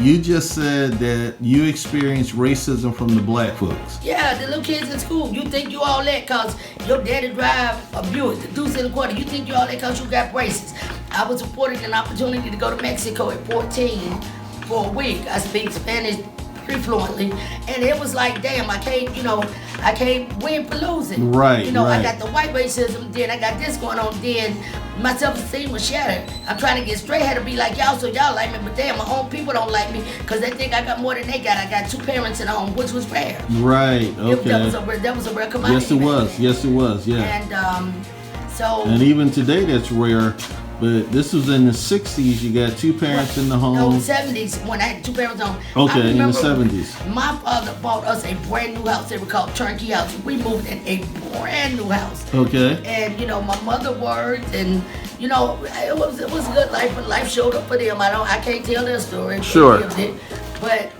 you just said that you experienced racism from the black folks. Yeah, the little kids in school. You think you all that because your daddy drive a Buick, the deuce in the quarter. You think you all that because you got braces. I was afforded an opportunity to go to Mexico at 14 for a week. I speak Spanish pretty fluently, and it was like, damn, I can't win for losing. Right, I got the white racism, then I got this going on, then my self-esteem was shattered. I'm trying to get straight, had to be like y'all, so y'all like me, but damn, my own people don't like me because they think I got more than they got. I got 2 parents in the home, which was rare. Right, okay. That was a rare commodity. Yes, it was, yeah. And and even today that's rare. But this was in the 60s. You got 2 parents in the home. No, 70s when I had 2 parents home. Okay, in the 70s. My father bought us a brand new house. They were called turnkey house. We moved in a brand new house. Okay. And my mother worked, and it was a good life. But life showed up for them. I can't tell their story. Sure. But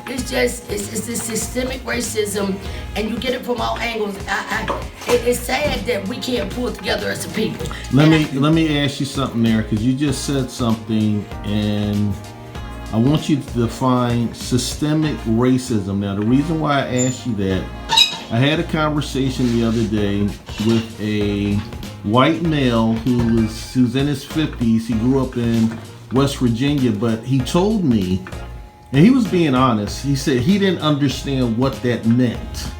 it's this systemic racism, and you get it from all angles. It's sad that we can't pull together as a people. Let me ask you something there, because you just said something, and I want you to define systemic racism. Now, the reason why I asked you that, I had a conversation the other day with a white male who's in his 50s. He grew up in West Virginia, but he told me, and he was being honest, he said he didn't understand what that meant.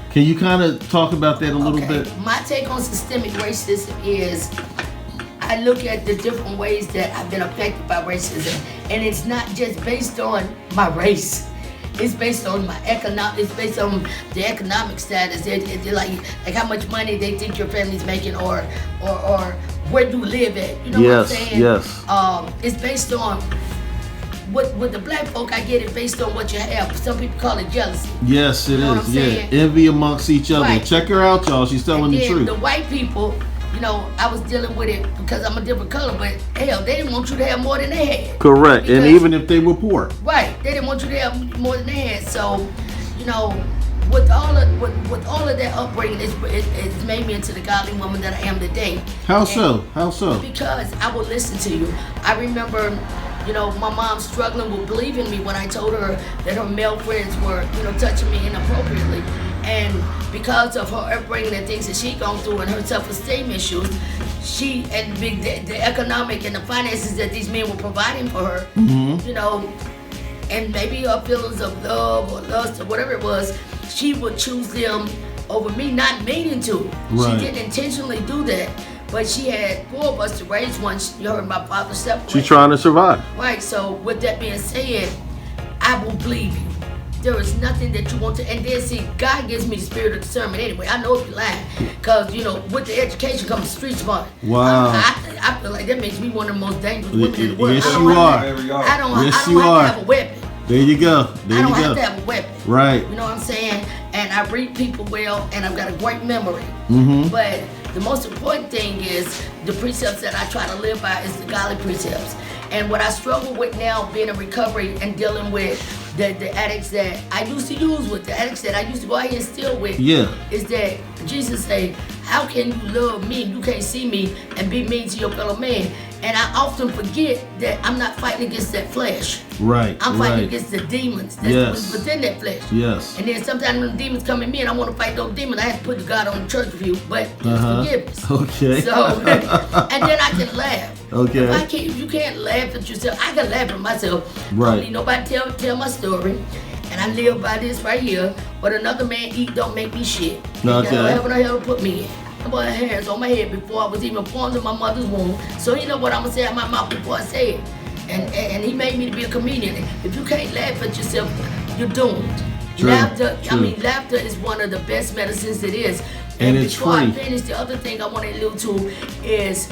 Can you kind of talk about that a little bit? My take on systemic racism is I look at the different ways that I've been affected by racism, and it's not just based on my race. It's based on my it's based on the economic status. They're like how much money they think your family's making, or where you live at. You know what I'm saying? Yes. It's based on with the black folk. I get it based on what you have. Some people call it jealousy. Yes, it is. Yeah, envy amongst each other. Right. Check her out, y'all. She's telling the truth. The white people, I was dealing with it because I'm a different color, but hell, they didn't want you to have more than they had. Correct, and even if they were poor. Right, they didn't want you to have more than they had. So, with all of that upbringing, it's made me into the godly woman that I am today. How so? Because I will listen to you. I remember, my mom struggling with believing me when I told her that her male friends were, touching me inappropriately. And because of her upbringing and things that she'd gone through and her self-esteem issues, the economic and the finances that these men were providing for her, and maybe her feelings of love or lust or whatever it was, she would choose them over me, not meaning to. Right. She didn't intentionally do that. But she had 4 of us to raise one. You heard my father separate. She's trying to survive. Right, so with that being said, I will believe you. There is nothing that you want to, and then see, God gives me the spirit of discernment anyway. I know if you're lying, because, with the education comes street smart. Wow. I feel like that makes me one of the most dangerous women in the world. Yes, you are. I don't have to have a weapon. There you go. I don't have to have a weapon. Right. You know what I'm saying? And I read people well, and I've got a great memory. Mm-hmm. But the most important thing is the precepts that I try to live by is the godly precepts. And what I struggle with now, being in recovery and dealing with the addicts that I used to use with, the addicts that I used to go out here and steal with, is that Jesus said, how can you love me and you can't see me and be mean to your fellow man? And I often forget that I'm not fighting against that flesh. Right. I'm fighting against the demons that's within that flesh. Yes. And then sometimes when the demons come in me and I want to fight those demons, I have to put God on the church view, but forgiveness. Okay. So, and then I can laugh. Okay. If you can't laugh at yourself, I can laugh at myself. Right. I don't need nobody tell my story. And I live by this right here. What another man eat don't make me shit. Okay. Heaven or hell to put me in. I put hairs on my head before I was even formed in my mother's womb. So he know what I'm gonna say out my mouth before I say it. And he made me to be a comedian. If you can't laugh at yourself, you're doomed. True. Laughter, True. Laughter is one of the best medicines there is. And it's before free. I finish, the other thing I want to allude to is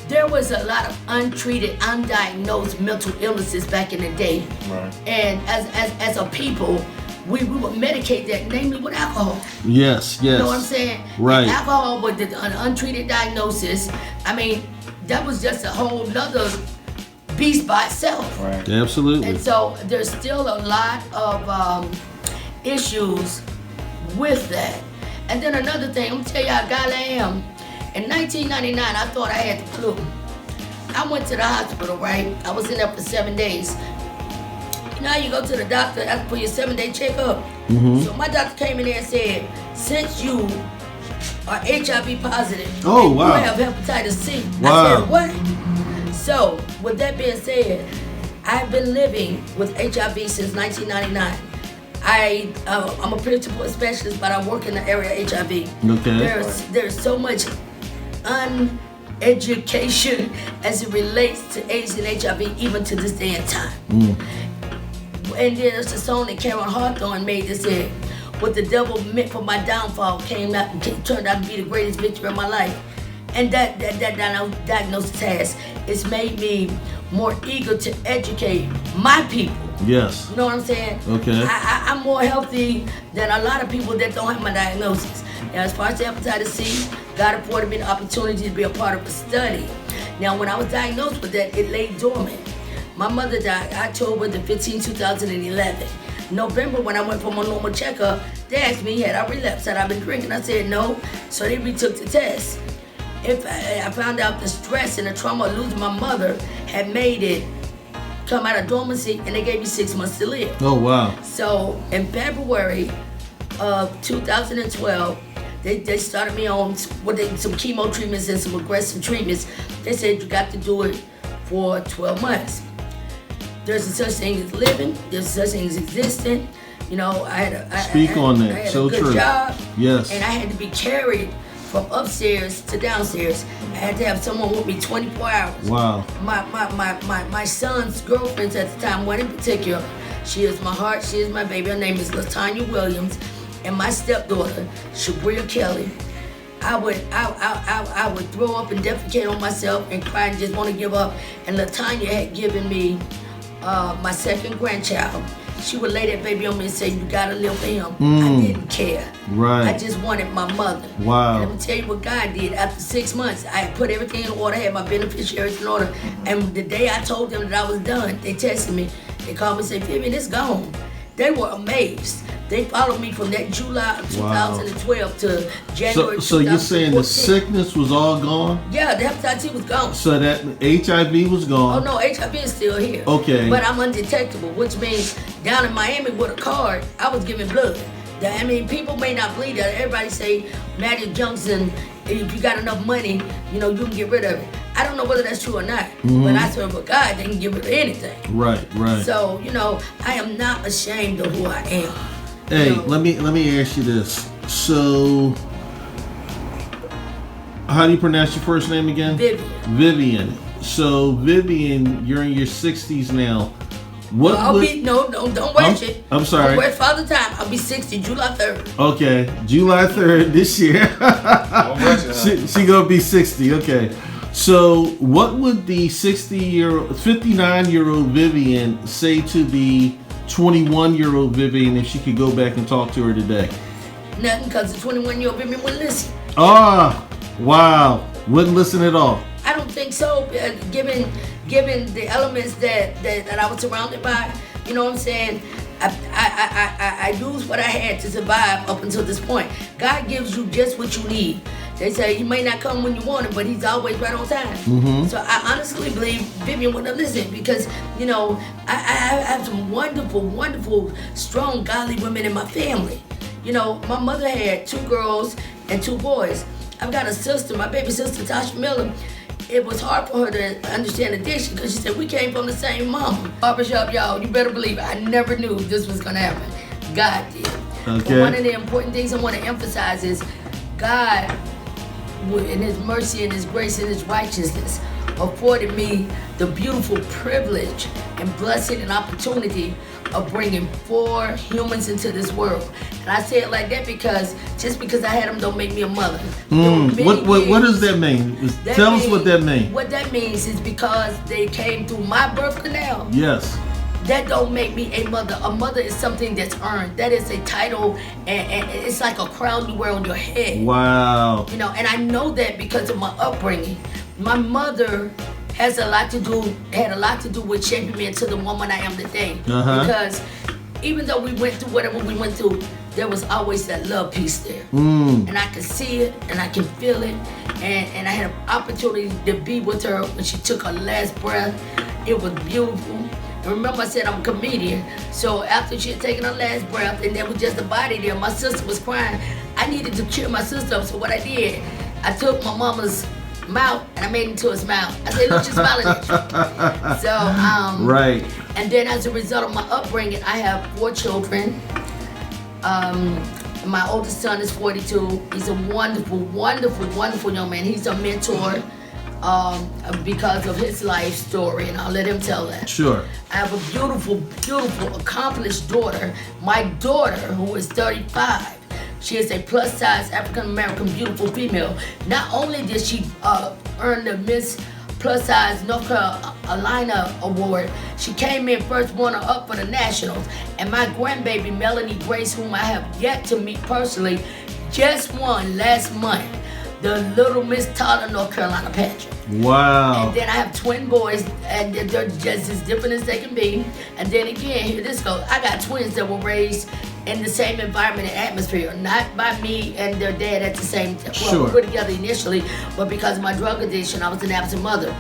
there was a lot of untreated, undiagnosed mental illnesses back in the day. Right. And as a people, we would medicate that, namely with alcohol. Yes. You know what I'm saying? Right. And alcohol with an untreated diagnosis, that was just a whole nother beast by itself. Right. Absolutely. And so there's still a lot of issues with that. And then another thing, I'm gonna tell you how God I am. In 1999, I thought I had the flu. I went to the hospital, right? I was in there for 7 days. You know how you go to the doctor after for your 7-day checkup? So my doctor came in there and said, since you are HIV positive, Oh, and wow. you have hepatitis C. Wow. I said, what? So, with that being said, I've been living with HIV since 1999. I'm a principal specialist, but I work in the area of HIV. Okay. There's so much uneducation as it relates to AIDS and HIV, even to this day and time. And there's a song that Karen Hawthorne made that said, "What the devil meant for my downfall turned out to be the greatest victory of my life." And that diagnosis it's made me more eager to educate my people. Yes. You know what I'm saying? Okay. I'm more healthy than a lot of people that don't have my diagnosis. Now, as far as the hepatitis C, God afforded me the opportunity to be a part of a study. Now, when I was diagnosed with that, it lay dormant. My mother died October the 15th, 2011. November, when I went for my normal checkup, they asked me, had I relapsed? Had I been drinking? I said no. So they retook the test. I found out the stress and the trauma of losing my mother had made it come out of dormancy, and they gave me 6 months to live. Oh, wow. So in February of 2012, they started me on some chemo treatments and some aggressive treatments. They said you got to do it for 12 months. There's a such thing as living. There's a such thing as existing. You know, I had a good job. Yes. And I had to be carried from upstairs to downstairs. I had to have someone with me 24 hours. Wow. My son's girlfriends at the time, one in particular, she is my heart, she is my baby. Her name is LaTanya Williams, and my stepdaughter, Shabria Kelly. I would throw up and defecate on myself and cry and just want to give up. And LaTanya had given me my second grandchild. She would lay that baby on me and say, you gotta live for him. I didn't care. Right. I just wanted my mother. Wow. And let me tell you what God did. After 6 months, I had put everything in order, had my beneficiaries in order. And the day I told them that I was done, they texted me. They called me and said, Vivian, it's gone. They were amazed. They followed me from that July of 2012 to January. So you're saying the sickness was all gone? Yeah, the hepatitis C was gone. So that HIV was gone. Oh no, HIV is still here. Okay. But I'm undetectable, which means down in Miami with a card, I was giving blood. I mean, people may not believe that. Everybody say Magic Johnson, if you got enough money, you know, you can get rid of it. I don't know whether that's true or not, but I serve a God that can get rid of anything. Right. So, you know, I am not ashamed of who I am. Hey, let me ask you this. So, how do you pronounce your first name again? Vivian. So, Vivian, you're in your 60s now. Don't rush it. I'm sorry. Don't rush Father Time. I'll be 60 July 3rd. Okay, July 3rd this year. Don't rush it, she gonna be 60. Okay. So, what would the 59-year-old Vivian say to the 21-year-old Vivian if she could go back and talk to her today? Nothing, because the 21-year-old Vivian wouldn't listen. Ah, wow. Wouldn't listen at all. I don't think so, given the elements that I was surrounded by. You know what I'm saying? I used what I had to survive up until this point. God gives you just what you need. They say he may not come when you want him, but he's always right on time. So I honestly believe Vivian would have listened because, you know, I have some wonderful, strong, godly women in my family. You know, my mother had 2 girls and 2 boys. I've got a sister, my baby sister, Tasha Miller. It was hard for her to understand addiction because she said, we came from the same mama. Barbershop, y'all, you better believe it. I never knew this was going to happen. God did. Okay. But one of the important things I want to emphasize is God, in his mercy and his grace and his righteousness, afforded me the beautiful privilege and blessing and opportunity of bringing 4 humans into this world. And I say it like that because just because I had them don't make me a mother. What does that mean? Tell us what that means. What that means is because they came through my birth canal. Yes. That don't make me a mother. A mother is something that's earned. That is a title, and it's like a crown you wear on your head. Wow. You know, and I know that because of my upbringing. My mother had a lot to do with shaping me into the woman I am today. Because even though we went through whatever we went through, there was always that love piece there. And I could see it, and I can feel it, and I had an opportunity to be with her when she took her last breath. It was beautiful. And remember, I said I'm a comedian. So after she had taken her last breath, and there was just a body there, my sister was crying. I needed to cheer my sister up. So what I did, I took my mama's mouth and I made it into a smile. I said, look, she's smiling at you. So, right. And then as a result of my upbringing, I have 4 children. My oldest son is 42. He's a wonderful, wonderful, wonderful young man. He's a mentor because of his life story, and I'll let him tell that. Sure. I have a beautiful, beautiful, accomplished daughter. My daughter, who is 35, she is a plus-size African-American beautiful female. Not only did she earn the Miss Plus Size North Carolina Award, she came in first runner-up for the Nationals. And my grandbaby, Melanie Grace, whom I have yet to meet personally, just won last month the Little Miss Tyler, North Carolina pageant. Wow. And then I have twin boys, and they're just as different as they can be. And then again, here this goes. I got twins that were raised in the same environment and atmosphere, not by me and their dad at the same time. Well, Sure. we were together initially, but because of my drug addiction, I was an absent mother.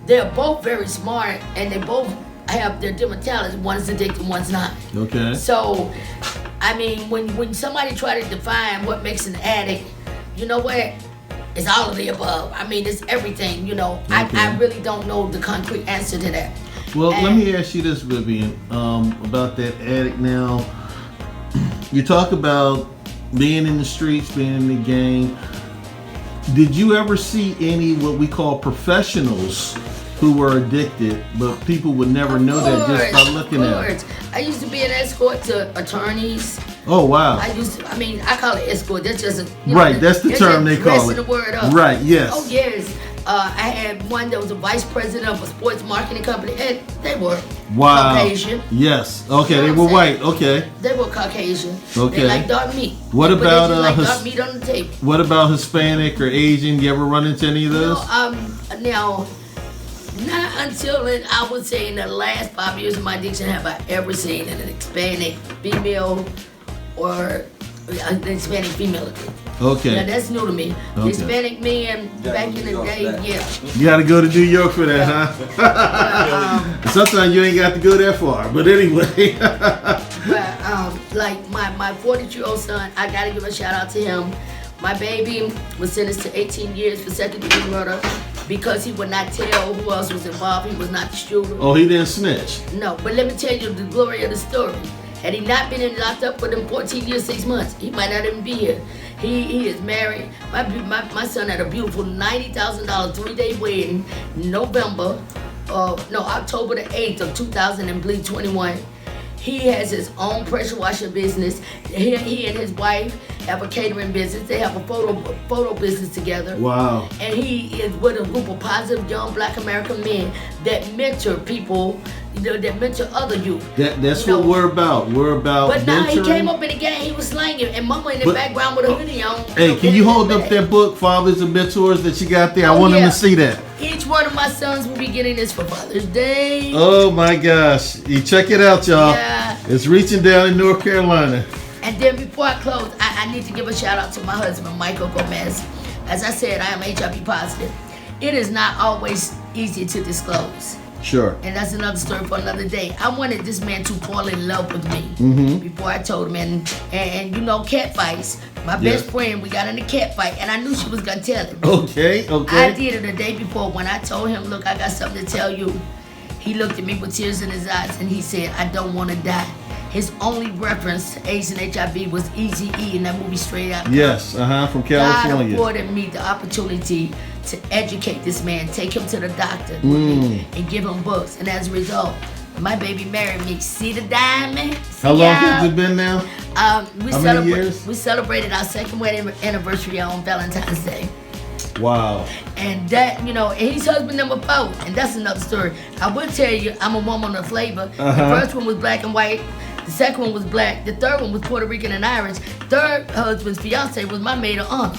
They're both very smart, and they both have their different talents. One's addicted, one's not. Okay. So, I mean, when somebody try to define what makes an addict, you know what? It's all of the above. I mean, it's everything, you know. Okay. I really don't know the concrete answer to that. Well, let And- me ask you this, Vivian, about that addict now. You talk about being in the streets, being in the gang. Did you ever see any what we call professionals who were addicted, but people would never know that just by looking at it? I used to be an escort to attorneys. Oh, wow. I call it escort. That's just Right, that's the term they call it. The word up. Right, yes. Oh, yes. I had one that was a vice president of a sports marketing company, and they were Wow. Caucasian. Yes. Okay, You know they what were I'm white. saying? Okay. They were Caucasian. Okay. They like dark meat. What But they about, just like his- dark meat on the table? What about Hispanic or Asian? You ever run into any of those? Now, not until I would say in the last 5 years of my addiction have I ever seen an Hispanic female or an Hispanic female addict. Okay. Now that's new to me. Okay. Hispanic men back in the day, yeah. You got to go to New York for that, huh? Sometimes you ain't got to go that far, but anyway. But like my 42-year-old son, I gotta give a shout out to him. My baby was sentenced to 18 years for second-degree murder because he would not tell who else was involved. He was not the shooter. Oh, he didn't snitch. No, but let me tell you the glory of the story. Had he not been locked up for them 14 years, 6 months, he might not even be here. He is married. My son had a beautiful $90,000 3-day wedding in October the 8th of 2021. He has his own pressure washer business. He and his wife have a catering business. They have a photo business together. Wow. And he is with a group of positive young Black American men that mentor people, that mentor other youth. That's what we're about. We're about But now he mentoring. came up in the game, he was slanging, and mama in the background with a hoodie on. Hey, can you hold up that book, Fathers and Mentors, that you got there? I Oh, want them yeah. to see that. Each one of my sons will be getting this for Father's Day. Oh my gosh. You check it out, y'all. Yeah. It's reaching down in North Carolina. And then before I close, I need to give a shout out to my husband, Michael Gomez. As I said, I am HIV positive. It is not always easy to disclose. Sure. And that's another story for another day. I wanted this man to fall in love with me before I told him. And you know, cat fights. My best friend, we got in a cat fight, and I knew she was going to tell him. Okay. I did it the day before when I told him, look, I got something to tell you. He looked at me with tears in his eyes, and he said, I don't want to die. His only reference to AIDS and HIV was Eazy-E in that movie Straight Out. Yes, from God California. afforded me the opportunity to educate this man, take him to the doctor with me, and give him books. And as a result, my baby married me. See the diamond? See How long y'all? has it been now? How many years? We celebrated our second wedding anniversary on Valentine's Day. Wow. And that, you know, and he's husband number 4, and that's another story. I will tell you, I'm a woman of flavor. The first one was black and white. The second one was black. The third one was Puerto Rican and Irish. Third husband's fiance was my maid of honor.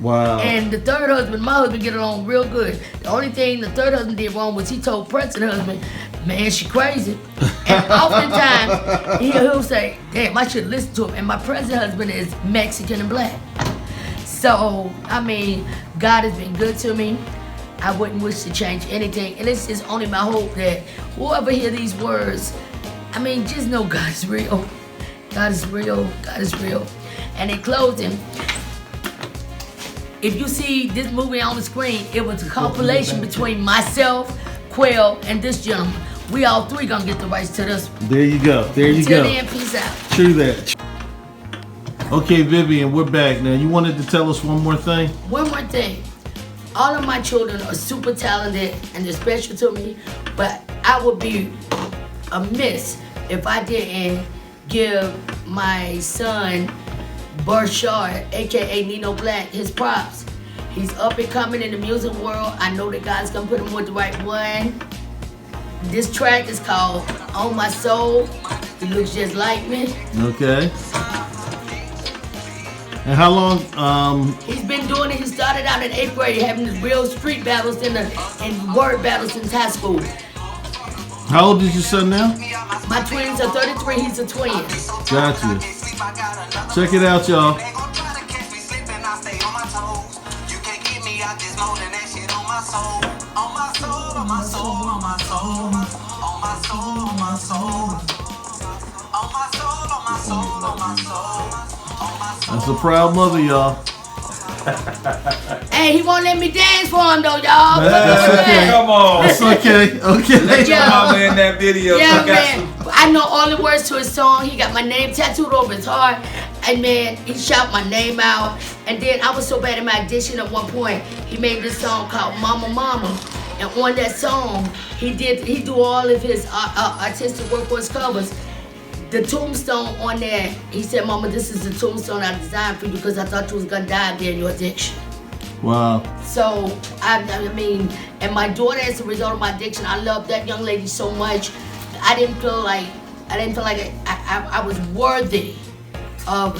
Wow. And the third husband, my husband, get along real good. The only thing the third husband did wrong was he told Prince's husband, man, she crazy. And oftentimes, he'll say, damn, I should listen to him. And my present husband is Mexican and black. So, I mean, God has been good to me. I wouldn't wish to change anything. And it's just only my hope that whoever hear these words, I mean, just know God is real. God is real. God is real. And in closing, if you see this movie on the screen, it was a compilation between myself, Quail, and this gentleman. We all three gonna get the rights to this. There you go. There you Till go. then, peace out. True that. Okay, Vivian, we're back now. You wanted to tell us one more thing? One more thing. All of my children are super talented and they're special to me, but I would be amiss if I didn't give my son, Barshard, aka Nino Black, his props. He's up and coming in the music world. I know that God's gonna put him with the right one. This track is called On My Soul. He looks just like me. Okay. And how long? He's been doing it. He started out in 8th grade, having the real street battles and word battles since high school. How old is your son now? My twins are 33. He's a twin. Gotcha. Check it out, y'all. That's a proud mother, y'all. Hey, he won't let me dance for him though, y'all. That's okay. Come on. That's okay. Okay. Let your mama in that video. Yeah, man. I know all the words to his song. He got my name tattooed over his heart. And man, he shout my name out. And then I was so bad in my audition at one point, he made this song called Mama Mama. And on that song, he do all of his artistic work for his covers. The tombstone on there, he said, Mama, this is the tombstone I designed for you because I thought you was gonna die there in your addiction. Wow. So, I mean, and my daughter, as a result of my addiction, I love that young lady so much. I didn't feel like I was worthy of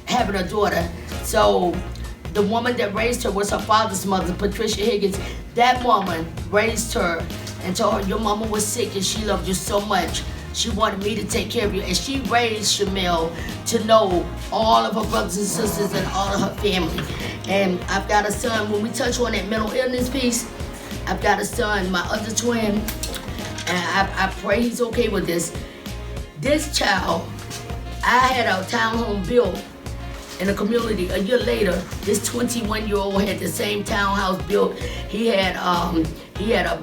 having a daughter. So, the woman that raised her was her father's mother, Patricia Higgins. That woman raised her and told her, your mama was sick and she loved you so much. She wanted me to take care of you. And she raised Shamel to know all of her brothers and sisters and all of her family. And I've got a son, when we touch on that mental illness piece, I've got a son, my other twin, and I pray he's okay with this. This child, I had a townhome built in a community. A year later, this 21-year-old had the same townhouse built. He had a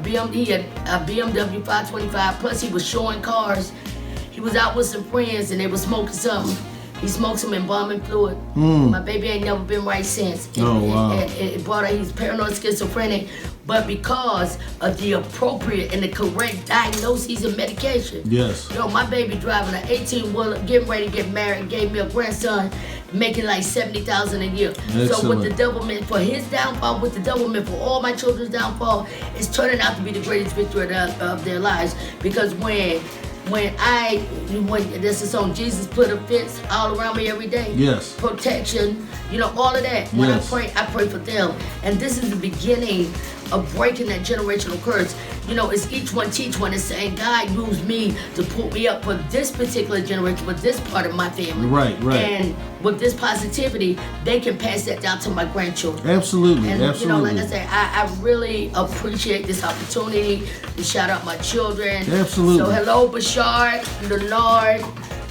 BMW 525. Plus, he was showing cars. He was out with some friends, and they were smoking something. He smoked some embalming fluid. My baby ain't never been right since. Oh, wow. It brought her, he's paranoid schizophrenic, but because of the appropriate and the correct diagnoses and medication. Yes. Yo, my baby driving an 18-wheeler, getting ready to get married, and gave me a grandson, making like $70,000 a year. Excellent. So what the devil meant for his downfall, what the devil meant for all my children's downfall, is turning out to be the greatest victory of their lives. Because when there's a song, Jesus put a fence all around me every day. Yes. Protection, all of that. When Yes. I pray for them. And this is the beginning of breaking that generational curse. It's each one teach one. It's saying God used me to put me up for this particular generation, for this part of my family. Right. And with this positivity, they can pass that down to my grandchildren. Absolutely. And Absolutely. like I said, I really appreciate this opportunity to shout out my children. Absolutely. So hello, Bashard, Leonard,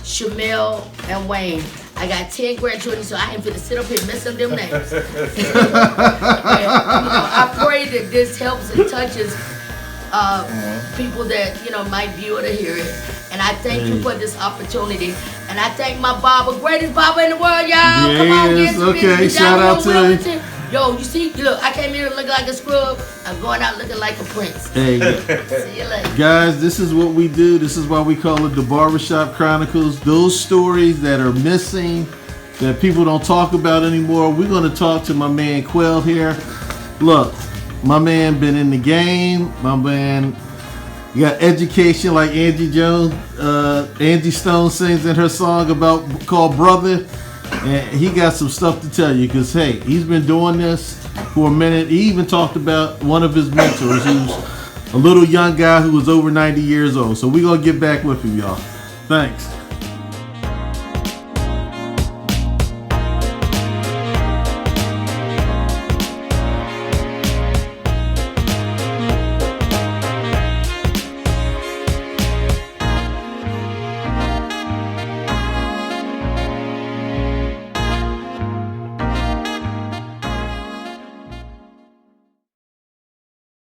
Shamel, and Wayne. I got 10 grandchildren, so I ain't finna sit up here and mess up them names. And, I pray that this helps and touches people that might view it or hear it. And I thank you for this opportunity. And I thank my barber, greatest barber in the world, y'all. Come on, get some okay. business. Shout out to Wilmington. Yo, you see, look, I came here looking like a scrub. I'm going out looking like a prince. Hey, See you later. guys, this is what we do. This is why we call it the Barbershop Chronicles. Those stories that are missing, that people don't talk about anymore. We're going to talk to my man Quell here. Look, my man been in the game. My man got education like Angie Jones. Angie Stone sings in her song called Brother. And he got some stuff to tell you because, hey, he's been doing this for a minute. He even talked about one of his mentors who's a little young guy who was over 90 years old. So we're going to get back with him, y'all. Thanks.